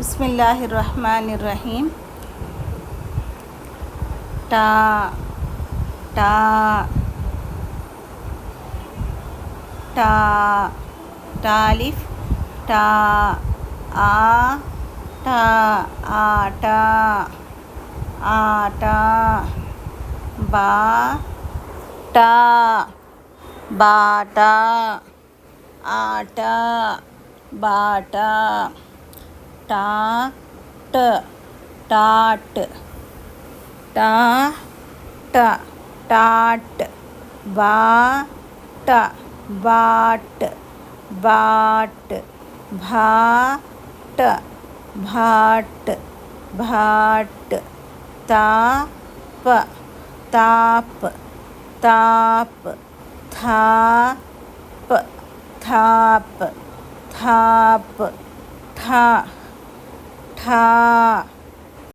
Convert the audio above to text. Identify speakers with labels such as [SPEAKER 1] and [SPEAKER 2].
[SPEAKER 1] बिस्मिल्लाहिर्रहमानिर्रहीम। टा टा टा टालिफ टा आ टा आटा आटा बा टा बाटा आटा बाटा टाट टाट टाट टाट बाट बाट बाट भाट भाट भाट ताप ताप ताप थाप थाप थाप ठा ठा